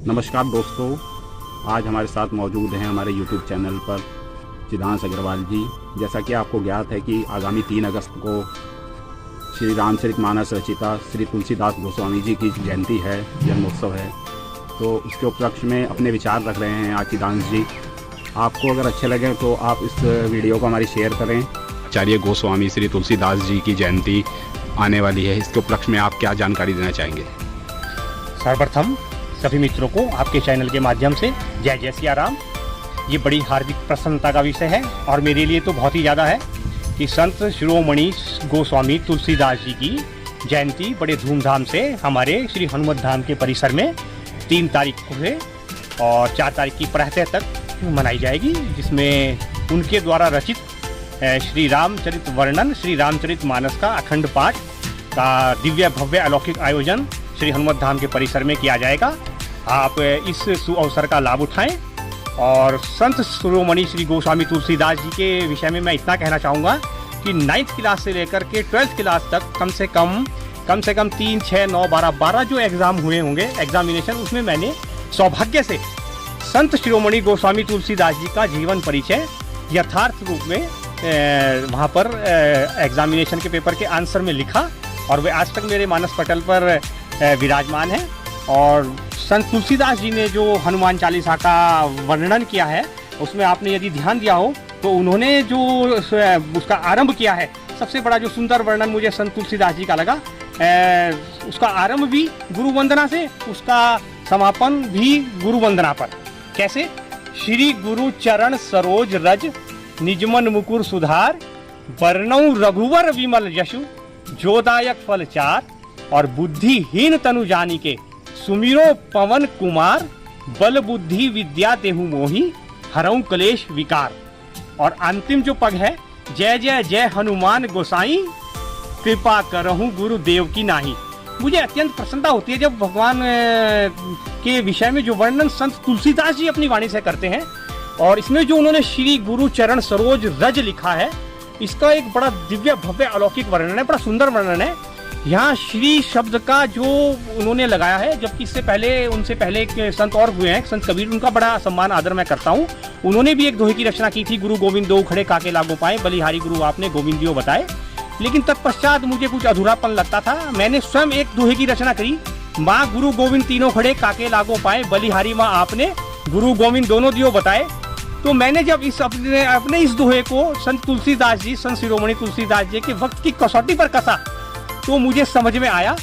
नमस्कार दोस्तों, आज हमारे साथ मौजूद हैं हमारे YouTube चैनल पर सिद्धांश अग्रवाल जी। जैसा कि आपको ज्ञात है कि आगामी 3 अगस्त को श्री रामचरितमानस रचिता श्री तुलसीदास गोस्वामी जी की जयंती है, जन्मोत्सव है। तो उसके उपलक्ष्य में अपने विचार रख रहे हैं आज सिद्धांश जी। आपको अगर अच्छे लगे तो आप इस वीडियो को हमारी शेयर करें। आचार्य गोस्वामी श्री तुलसीदास जी की जयंती आने वाली है, इसके उपलक्ष्य में आप क्या जानकारी देना चाहेंगे? सर्वप्रथम सभी मित्रों को आपके चैनल के माध्यम से जय जय सिया राम। ये बड़ी हार्दिक प्रसन्नता का विषय है और मेरे लिए तो बहुत ही ज़्यादा है कि संत शिरोमणि गोस्वामी तुलसीदास जी की जयंती बड़े धूमधाम से हमारे श्री हनुमत धाम के परिसर में 3 तारीख को है और 4 तारीख की प्रातः तक मनाई जाएगी, जिसमें उनके द्वारा रचित श्री रामचरित वर्णन श्री रामचरित मानस का अखंड पाठ का दिव्य भव्य अलौकिक आयोजन श्री हनुमत धाम के परिसर में किया जाएगा। आप इस सुअवसर का लाभ उठाएं। और संत शिरोमणि श्री गोस्वामी तुलसीदास जी के विषय में मैं इतना कहना चाहूँगा कि 9th क्लास से लेकर के 12th क्लास तक कम से कम 3, 6, 9, 12 जो एग्ज़ाम हुए होंगे एग्जामिनेशन, उसमें मैंने सौभाग्य से संत शिरोमणि गोस्वामी तुलसीदास जी का जीवन परिचय यथार्थ रूप में वहाँ पर एग्जामिनेशन के पेपर के आंसर में लिखा और वे आज तक मेरे मानस पटल पर विराजमान है। और संत तुलसीदास जी ने जो हनुमान चालीसा का वर्णन किया है, उसमें आपने यदि ध्यान दिया हो तो उन्होंने जो उसका आरंभ किया है, सबसे बड़ा जो सुंदर वर्णन मुझे संत तुलसीदास जी का लगा, उसका आरंभ भी गुरु वंदना से, उसका समापन भी गुरु वंदना पर। कैसे? श्री गुरु चरण सरोज रज निजमन मुकुर सुधार, वर्णौ रघुवर विमल यशु जोदायक फल चार, और बुद्धिहीन तनु जानी के सुमिरो पवन कुमार, बल बुद्धि विद्या देहु मोही हरऊ कलेश विकार। और अंतिम जो पग है, जय जय जय हनुमान गोसाई, कृपा करहु गुरुदेव की नाही। मुझे अत्यंत प्रसन्नता होती है जब भगवान के विषय में जो वर्णन संत तुलसीदास जी अपनी वाणी से करते हैं। और इसमें जो उन्होंने श्री गुरु चरण सरोज रज लिखा है, इसका एक बड़ा दिव्य भव्य अलौकिक वर्णन है, बड़ा सुंदर वर्णन है। यहाँ श्री शब्द का जो उन्होंने लगाया है, जबकि इससे पहले उनसे पहले एक संत और हुए हैं, संत कबीर, उनका बड़ा सम्मान आदर मैं करता हूँ। उन्होंने भी एक दोहे की रचना की थी, गुरु गोविंद दो खड़े काके लागो पाए, बलिहारी गुरु आपने गोविंदियो बताए। लेकिन तत्पश्चात मुझे कुछ अधूरापन लगता था। मैंने स्वयं एक दोहे की रचना करी, माँ गुरु गोविंद तीनों खड़े काके लागो पाए, बलिहारी माँ आपने गुरु गोविंद दोनों दियो बताए। तो मैंने जब इस अपने इस दोहे को संत तुलसीदास जी, संत शिरोमणि तुलसीदास जी के वक्त की कसौटी पर कसा, तो मुझे समझ में आया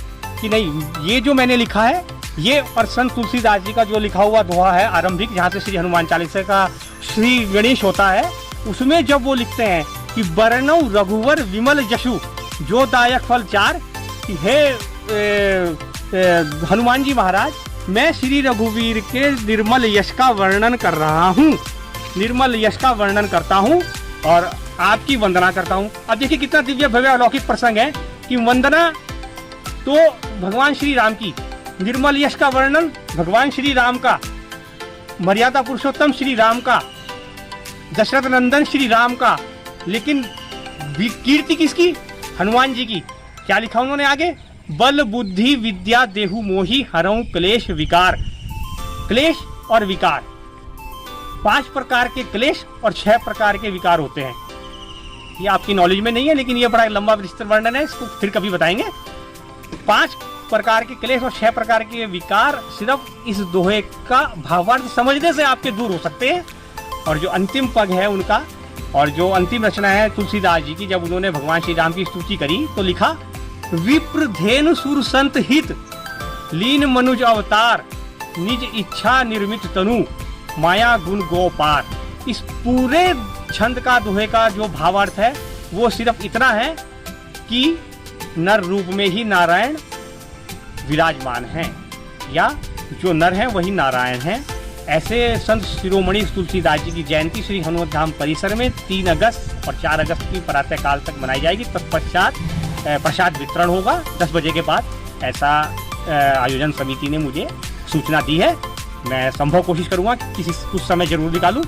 कि नहीं, ये जो मैंने लिखा है ये, और संत तुलसीदास जी का जो लिखा हुआ दोहा है आरंभिक, जहाँ से श्री हनुमान चालीसा का श्री गणेश होता है, उसमें जब वो लिखते हैं कि वर्णौ रघुवर विमल यशु जो दायक फल चार, कि हे हनुमान जी महाराज, मैं श्री रघुवीर के निर्मल यश का वर्णन कर रहा हूँ, निर्मल यश का वर्णन करता हूँ और आपकी वंदना करता हूँ। अब देखिए कितना दिव्य भव्य अलौकिक प्रसंग है कि वंदना तो भगवान श्री राम की, निर्मल यश का वर्णन भगवान श्री राम का, मर्यादा पुरुषोत्तम श्री राम का, दशरथ नंदन श्री राम का, लेकिन कीर्ति किसकी? हनुमान जी की। क्या लिखा उन्होंने आगे? बल बुद्धि विद्या देहु मोही हरऊ क्लेश विकार। क्लेश और विकार, 5 प्रकार के क्लेश और 6 प्रकार के विकार होते हैं। ये आपकी नॉलेज में नहीं है, लेकिन ये बड़ा लंबा विस्तृत वर्णन है, इसको फिर कभी बताएंगे। 5 प्रकार के क्लेश और 6 प्रकार के विकार सिर्फ इस दोहे का भावार्थ समझने से आपके दूर हो सकते हैं। और जो अंतिम पग है उनका, और जो अंतिम रचना है तुलसीदास जी की, जब उन्होंने भगवान श्री राम की स्तुति करी तो लिखा, विप्र धेनु सुर संत हित लीन मनुज अवतार, निज इच्छा निर्मित तनु माया गुण गोपार। इस पूरे छंद का, दोहे का जो भावार्थ है वो सिर्फ इतना है कि नर रूप में ही नारायण विराजमान हैं, या जो नर है वही नारायण है। ऐसे संत शिरोमणि तुलसीदास जी की जयंती श्री हनुमत धाम परिसर में 3 अगस्त और 4 अगस्त की प्रातः काल तक मनाई जाएगी। तत्पश्चात प्रसाद वितरण होगा 10 बजे के बाद, ऐसा आयोजन समिति ने मुझे सूचना दी है। मैं संभव कोशिश करूंगा किसी कुछ समय जरूर निकालूं।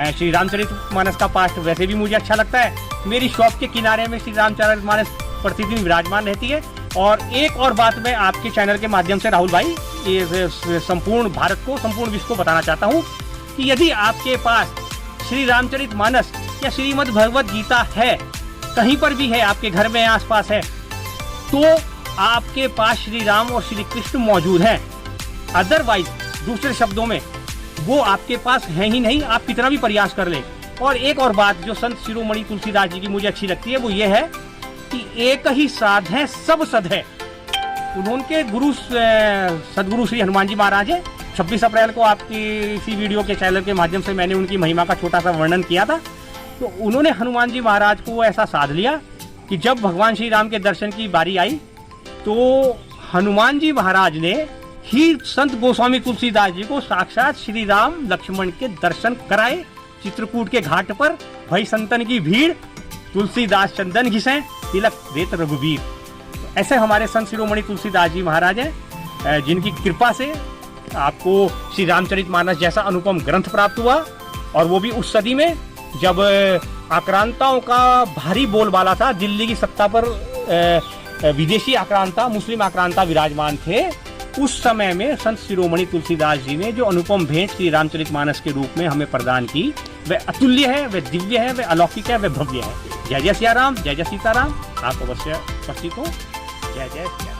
श्री रामचरितमानस का पाठ वैसे भी मुझे अच्छा लगता है। मेरी शॉप के किनारे में श्री रामचरितमानस प्रतिदिन विराजमान रहती है। और एक और बात मैं आपके चैनल के माध्यम से राहुल भाई ये संपूर्ण भारत को, संपूर्ण विश्व को बताना चाहता हूँ कि यदि आपके पास श्री रामचरितमानस या श्रीमद् भगवत गीता है, कहीं पर भी है, आपके घर में आसपास है, तो आपके पास श्री राम और श्री कृष्ण मौजूद हैं। अदरवाइज दूसरे शब्दों में वो आपके पास है ही नहीं, आप कितना भी प्रयास कर लें। और एक और बात जो संत शिरोमणि तुलसीदास जी की मुझे अच्छी लगती है, वो ये है कि एक ही साध है सब सद है। उनके गुरु सदगुरु श्री हनुमान जी महाराज है। 26 अप्रैल को आपकी इसी वीडियो के चैनल के माध्यम से मैंने उनकी महिमा का छोटा सा वर्णन किया था। तो उन्होंने हनुमान जी महाराज को ऐसा साध लिया कि जब भगवान श्री राम के दर्शन की बारी आई तो हनुमान जी महाराज ने ही संत गोस्वामी तुलसीदास जी को साक्षात श्री राम लक्ष्मण के दर्शन कराए। चित्रकूट के घाट पर भई संतन की भीड़, तुलसीदास चंदन घिसें, तिलक देत रघुवीर। ऐसे हमारे संत शिरोमणि तुलसीदास जी महाराज हैं, जिनकी कृपा से आपको श्री रामचरितमानस जैसा अनुपम ग्रंथ प्राप्त हुआ, और वो भी उस सदी में जब आक्रांताओं का भारी बोलबाला था। दिल्ली की सत्ता पर विदेशी आक्रांता, मुस्लिम आक्रांता विराजमान थे। उस समय में संत शिरोमणि तुलसीदास जी ने जो अनुपम भेंट श्री रामचरितमानस के रूप में हमें प्रदान की, वह अतुल्य है, वह दिव्य है, वह अलौकिक है, वह भव्य है। जय जय सिया राम, जय जय सीताराम। आप अवश्य उपस्थित हो। जय जय सिया राम।